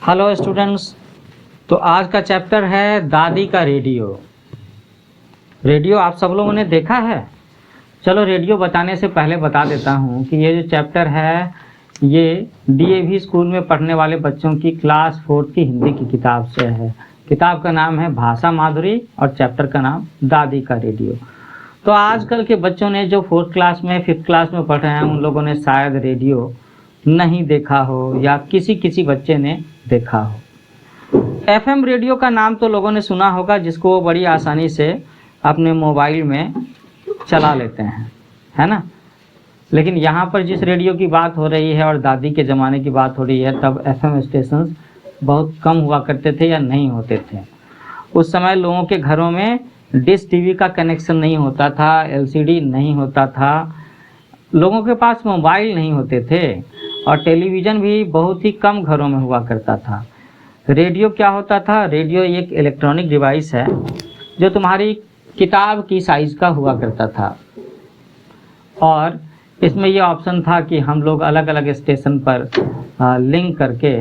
Hello students. तो आज का चैप्टर है दादी का रेडियो। रेडियो आप सब लोगों ने देखा है? चलो रेडियो बताने से पहले बता देता हूँ कि ये जो चैप्टर है ये डीएवी स्कूल में पढ़ने वाले बच्चों की क्लास 4 की हिंदी की किताब से है। किताब का नाम है भाषा माधुरी और चैप्टर का नाम दादी का रेडियो। तो आजकल के बच्चों ने जो 4th क्लास में 5th क्लास में पढ़ रहे हैं उन लोगों ने शायद रेडियो नहीं देखा हो या किसी बच्चे ने देखा हो। एफएम रेडियो का नाम तो लोगों ने सुना होगा, जिसको वो बड़ी आसानी से अपने मोबाइल में चला लेते हैं, है ना। लेकिन यहाँ पर जिस रेडियो की बात हो रही है और दादी के ज़माने की बात हो रही है, तब एफएम स्टेशंस बहुत कम हुआ करते थे या नहीं होते थे। उस समय लोगों के घरों में डिश टीवी का कनेक्शन नहीं होता था, एलसीडी नहीं होता था, लोगों के पास मोबाइल नहीं होते थे और टेलीविज़न भी बहुत ही कम घरों में हुआ करता था। रेडियो क्या होता था? रेडियो एक इलेक्ट्रॉनिक डिवाइस है जो तुम्हारी किताब की साइज़ का हुआ करता था और इसमें यह ऑप्शन था कि हम लोग अलग अलग स्टेशन पर लिंक करके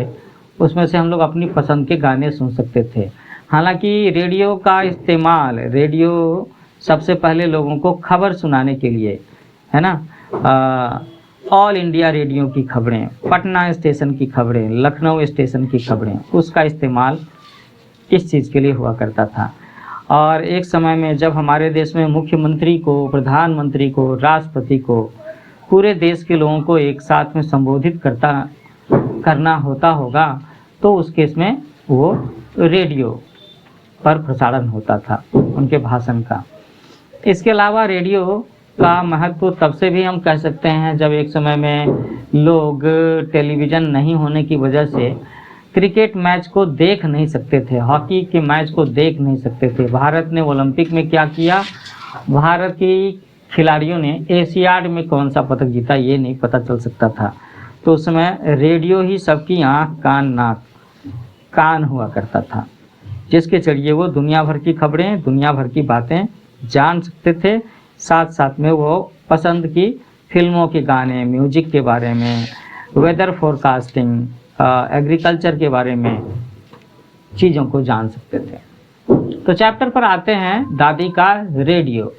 उसमें से हम लोग अपनी पसंद के गाने सुन सकते थे। हालांकि रेडियो का इस्तेमाल, रेडियो सबसे पहले लोगों को खबर सुनाने के लिए, है ना, ऑल इंडिया रेडियो की खबरें, पटना स्टेशन की खबरें, लखनऊ स्टेशन की खबरें, उसका इस्तेमाल किस चीज़ के लिए हुआ करता था। और एक समय में जब हमारे देश में मुख्यमंत्री को, प्रधानमंत्री को, राष्ट्रपति को, पूरे देश के लोगों को एक साथ में संबोधित करना होता होगा, तो उस केस में वो रेडियो पर प्रसारण होता था उनके भाषण का। इसके अलावा रेडियो का महत्व तब से भी हम कह सकते हैं जब एक समय में लोग टेलीविज़न नहीं होने की वजह से क्रिकेट मैच को देख नहीं सकते थे, हॉकी के मैच को देख नहीं सकते थे। भारत ने ओलंपिक में क्या किया, भारत की खिलाड़ियों ने एशियाड में कौन सा पदक जीता, ये नहीं पता चल सकता था। तो उस समय रेडियो ही सबकी आँख, कान, नाक, कान हुआ करता था, जिसके जरिए वो दुनिया भर की खबरें, दुनिया भर की बातें जान सकते थे। साथ साथ में वो पसंद की फिल्मों के गाने, म्यूजिक के बारे में, वेदर फोरकास्टिंग, एग्रीकल्चर के बारे में चीज़ों को जान सकते थे। तो चैप्टर पर आते हैं, दादी का रेडियो।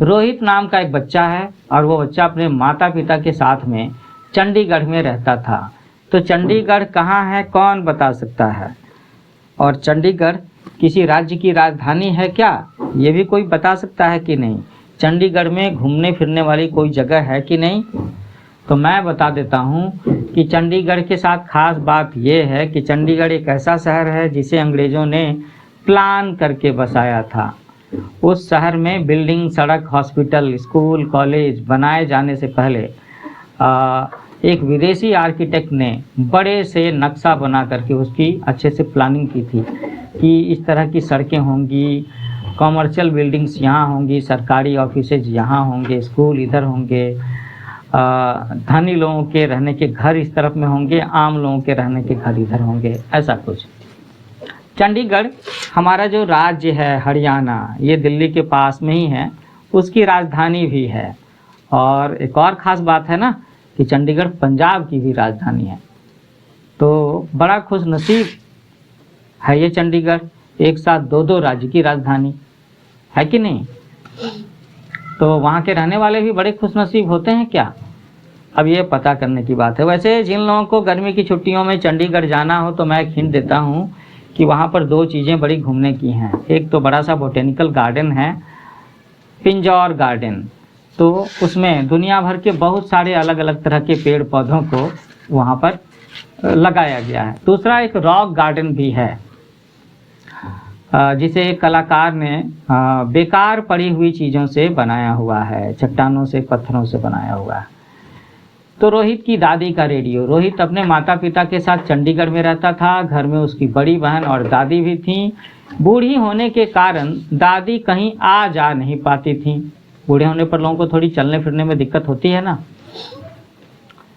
रोहित नाम का एक बच्चा है और वो बच्चा अपने माता पिता के साथ में चंडीगढ़ में रहता था। तो चंडीगढ़ कहाँ है, कौन बता सकता है? और चंडीगढ़ किसी राज्य की राजधानी है क्या, ये भी कोई बता सकता है कि नहीं? चंडीगढ़ में घूमने फिरने वाली कोई जगह है कि नहीं? तो मैं बता देता हूँ कि चंडीगढ़ के साथ खास बात यह है कि चंडीगढ़ एक ऐसा शहर है जिसे अंग्रेज़ों ने प्लान करके बसाया था। उस शहर में बिल्डिंग, सड़क, हॉस्पिटल, स्कूल, कॉलेज बनाए जाने से पहले एक विदेशी आर्किटेक्ट ने बड़े से नक्शा बना करके उसकी अच्छे से प्लानिंग की थी कि इस तरह की सड़कें होंगी, कॉमर्शियल बिल्डिंग्स यहाँ होंगी, सरकारी ऑफिसेज यहाँ होंगे, स्कूल इधर होंगे, धनी लोगों के रहने के घर इस तरफ में होंगे, आम लोगों के रहने के घर इधर होंगे, ऐसा कुछ। चंडीगढ़ हमारा जो राज्य है हरियाणा, ये दिल्ली के पास में ही है, उसकी राजधानी भी है। और एक और ख़ास बात है ना कि चंडीगढ़ पंजाब की भी राजधानी है। तो बड़ा खुशनसीब है ये चंडीगढ़, एक साथ दो राज्य की राजधानी है कि नहीं? तो वहाँ के रहने वाले भी बड़े खुशनसीब होते हैं क्या? अब ये पता करने की बात है। वैसे जिन लोगों को गर्मी की छुट्टियों में चंडीगढ़ जाना हो तो मैं एक हिंट देता हूँ कि वहाँ पर 2 चीज़ें बड़ी घूमने की हैं। एक तो बड़ा सा बोटेनिकल गार्डन है, पिंजौर गार्डन, तो उसमें दुनिया भर के बहुत सारे अलग अलग तरह के पेड़ पौधों को वहाँ पर लगाया गया है। दूसरा एक रॉक गार्डन भी है जिसे एक कलाकार ने बेकार पड़ी हुई चीज़ों से बनाया हुआ है, चट्टानों से, पत्थरों से बनाया हुआ है। तो रोहित की दादी का रेडियो। रोहित अपने माता पिता के साथ चंडीगढ़ में रहता था। घर में उसकी बड़ी बहन और दादी भी थीं। बूढ़ी होने के कारण दादी कहीं आ जा नहीं पाती थीं। बूढ़े होने पर लोगों को थोड़ी चलने फिरने में दिक्कत होती है ना।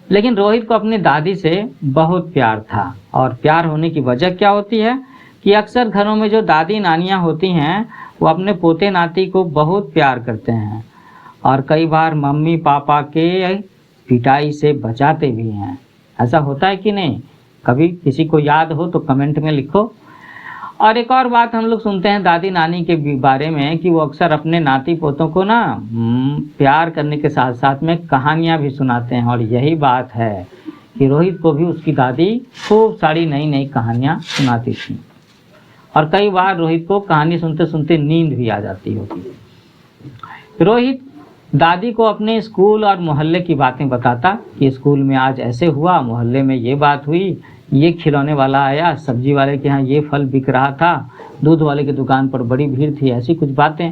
लेकिन रोहित को अपनी दादी से बहुत प्यार था। और प्यार होने की वजह क्या होती है कि अक्सर घरों में जो दादी नानियाँ होती हैं वो अपने पोते नाती को बहुत प्यार करते हैं और कई बार मम्मी पापा के पिटाई से बचाते भी हैं। ऐसा होता है कि नहीं कभी किसी को याद हो तो कमेंट में लिखो। और एक और बात हम लोग सुनते हैं दादी नानी के बारे में कि वो अक्सर अपने नाती पोतों को ना प्यार करने के साथ साथ में कहानियाँ भी सुनाते हैं। और यही बात है कि रोहित को भी उसकी दादी खूब सारी नई नई कहानियाँ सुनाती थी, और कई बार रोहित को कहानी सुनते सुनते नींद भी आ जाती होती। रोहित दादी को अपने स्कूल और मोहल्ले की बातें बताता कि स्कूल में आज ऐसे हुआ, मोहल्ले में ये बात हुई, ये खिलौने वाला आया, सब्जी वाले के यहाँ ये फल बिक रहा था, दूध वाले की दुकान पर बड़ी भीड़ थी, ऐसी कुछ बातें।